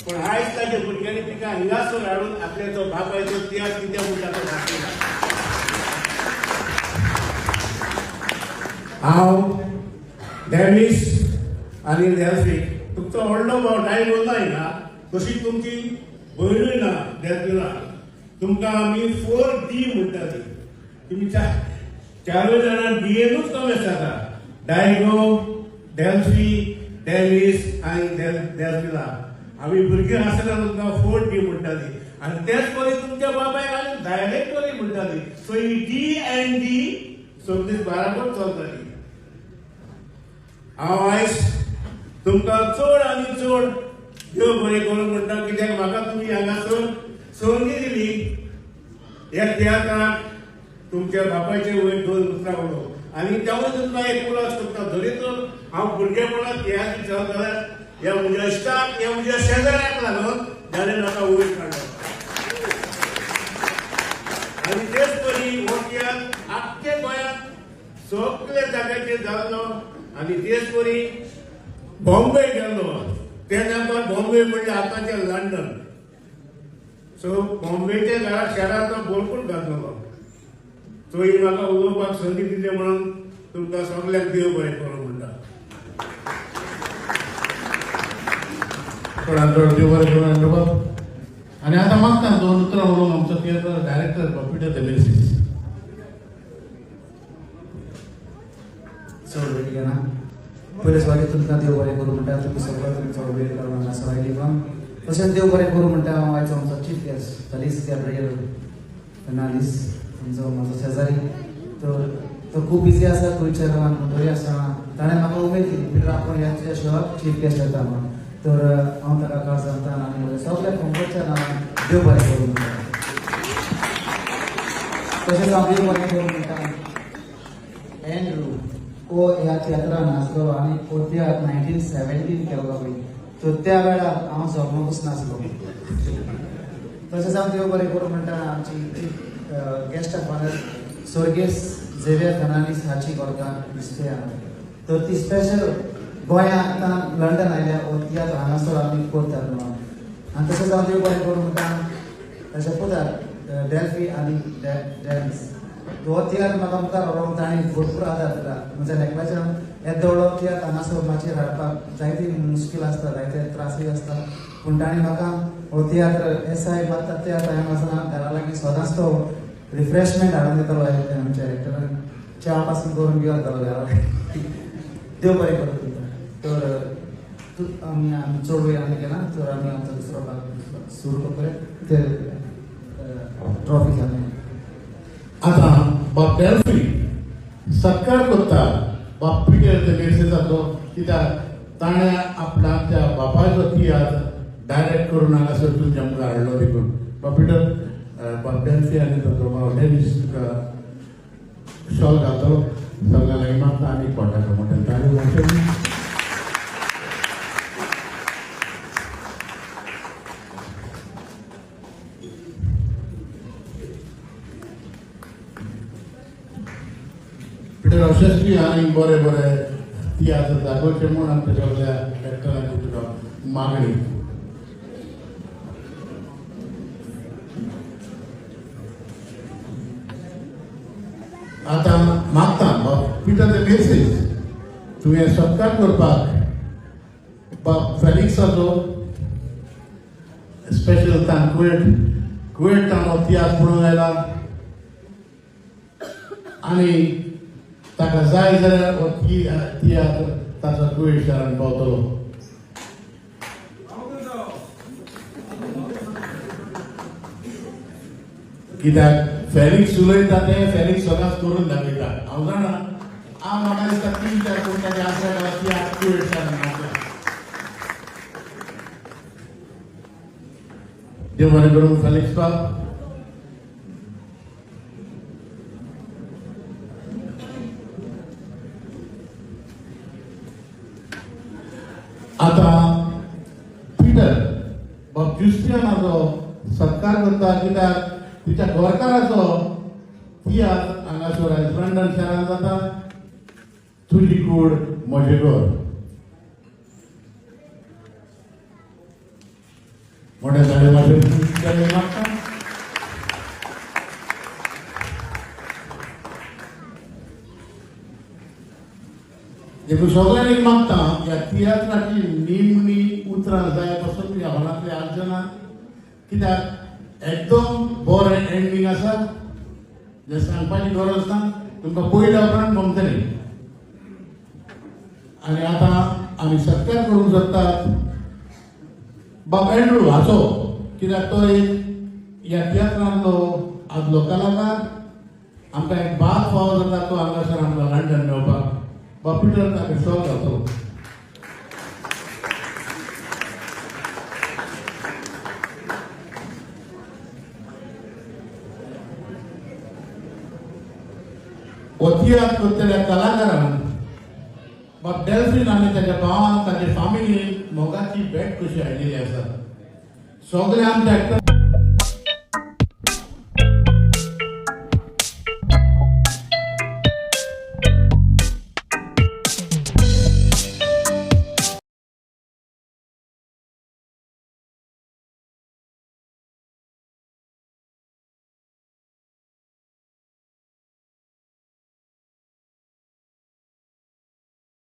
पण आयज ताच्या भुरग्यांनी तिका हिंगासर हाडून आपल्या जो बापायचो तियात्र कित्या मुखार दाखयला. हांव डॅनिश आनी देलफी तुमचो व्हडलो भाव टायम उरला हिंगा, तशी तुमची भयणूय ना देलफीला. तुमकां आमी 4D म्हणटाली. तुमी चारूय जाणां डीएनूच कमी आसता. डायगो, डेल्फी, डेलिस आनी देलफिला. आमी भुरगीं आसतना तुमकां 4D म्हणटाली आनी तेच परी तुमच्या बाबायक आमी डायरेक्टरी म्हणटाली. सो ही डी एंड डी सगळी बराबर चलताली. हांव आयज तुमकां चड आनी चड देव बरें करूं म्हणटा, कित्याक म्हाका तुमी हांगासर संदी दिली ह्या तियात्राक तुमच्या बापायचे वयर 2 उतरां उडोवंक. आनी तेवूय तुमकां एक उलोवच करता. जरी तर हांव भुरगेपणांत तियात्र चलत जाल्यार ह्या म्हज्या इश्टाक ह्या म्हज्या शेजाऱ्याक लागून जाल्यार म्हाका वयर काडलो. आनी तेच परी हो तियात्र आख्खे गोंयांत सगळे जाग्याचेर जाल्लो. आनी तेच परी बॉम्बे गेल्लो. ते नंतर बॉम्बे म्हणजे आतांचे लंडन. सो बॉम्बेच्या शारांत तो बोलपून घातलो. सो ही म्हाका उलोवपाक संदी दिली म्हणून तुमकां सगळ्यांक देव बरें करूं म्हणटा. देव बरें करूं. आनी आतां मागता 2 उतरां उलोवंक आमचो थिएटर डायरेक्टर पिटर देवेसिस. चड वेळ घेना. पयले स्वागत तुमकां देव बरें करूं म्हणटा. तुमी सगळो तुमचो वेळ काडून हांगासर आयली पण तशेंच देव बरें करूं म्हणटा. हांव आयचो आमचो chief guest Felix Gabriel Fernandes, आमचो म्हाजो शेजारी. तो खूब बिजी आसा, गोंयच्या गांवांत मोटरी आसा. ताणें म्हाका उमेद दिली पिटर आपूण ह्या शोआक चीफ गेस्ट येता म्हणून. तर हांव ताका काळ सांगता आनी म्हज्या सगळ्या कोंकणीच्या नांवान देव बरें करूं म्हणटा. तशेंच हांव देव बरें करूं म्हणटा. एंड्रू हो ह्या थिएटरान नाचलो आनी हो तियात्र 1917 केल्लो पळय. सो त्या वेळार हांव जल्माकूच नाचलो. तशेंच हांव देव बरें करूं म्हणटा. आमची गेस्ट ऑफ ऑनर स्वर्गेस झेवियर फेर्नांडीस हाची गोरकार नुस्त्या. तर ती स्पेशल गोंयांत आतां लंडन आयल्या हो तियात्र हांगासर आमी करतात म्हणून. आनी तशेंच हांव देव बरें करूं म्हणटा. तशें पळयतात डेल्फी आनी डेन्स हो तियात्र म्हाका मुखार व्हरोंक ताणें भरपूर आदार दिला. म्हज्या लेकराच्या येदो व्हडलो तियात्र हांगासर माचयेर हाडपाक जायती मुश्कील आसता, जायते त्रासूय आसता. पूण ताणें म्हाका हो तियात्र एसाय बात्ता त्या टायम आसतना घरा लागीं सदांच तो रिफ्रेशमेंट हाडून दितालो. आमच्या एक्टरान च्या पासून करून घेवन येतालो घरा लागीं. देव बरें करूं तुमकां. तर आमी चड वेळ आनी केला. तर आमी आमचो दुसरो भाग सुरू करूं. ते ट्रॉफी घालून आतां बाब डेल्फी सत्कार करता बाब पिटर देवेसिसाचो, कित्याक ताणें आपल्या त्या बापायचो तियात्र डायरेक्ट करून हांगासर तुमच्या मुखार हाडलो देखून. बाब पिटर, बाब डेल्फी आनी ताचो भाव डेनिस तुका शॉल घालतलो. सगळ्या लागीं मागता आनी पोटाक मोठ्यान ताळयो मारचें. पिटर अशेंच आनी बरें बरें तियात्र दाखोवचें म्हूण आमच्या सगळ्या एक्टरांची तुका मागणी. आतां मागता बाब पिटर देवेसिस तुवें सत्कार करपाक बाब फॅलिक्साचो स्पेशल कुवेट ताणो तियात्र पळोवंक आयला. आनी ताका जाय जाल्यार हो तियात्र ताचो कुवेट शारांत पावतलो. कित्याक फॅलिक्स उलयता तें फॅलिक्स सदांच करून दाखयता. हांव जाणा, हांव म्हाका दिसता 3-4 कोणताचे आसल्यार तियात्र कुवेट शारांत पावतलो. देव बरें करूं फॅलिक्स बाब. आतां पिटर बाब जुस्टिनाचो सत्कार करता. कित्याक तिच्या गोरकाराचो तियात्र हांगासर आयज लंडन शारांत जाता. तुजी कूड म्हजें घर. मोठ्या ताळी मागता देखून सगळ्यांनी मागता या तियात्राची निमणी उतरां जाय पासून ह्या हॉलांतले 8 जाणां कित्याक एकदम बरें एंडींग आसा जे सांगपाची गरज ना तुमकां पयल्या उपरांत गमतली आनी आतां आमी सत्कार करूंक सोदतात बाब एंड्रू हाचो कित्याक तो एक ह्या तियात्रांतलो आदलो कलाकार आमकां एक बाद फावो जाता तो हांगासर आमकां लंडन मेळपाक बाब पिटर ताका शॉक जातो तियात्र करतल्या कलाकारान बाब डेल्फीन आनी ताच्या भावान ताचे फामिलीन मोगाची भेट कशी आयिल्ली आसा सगळे आमचे एक्टर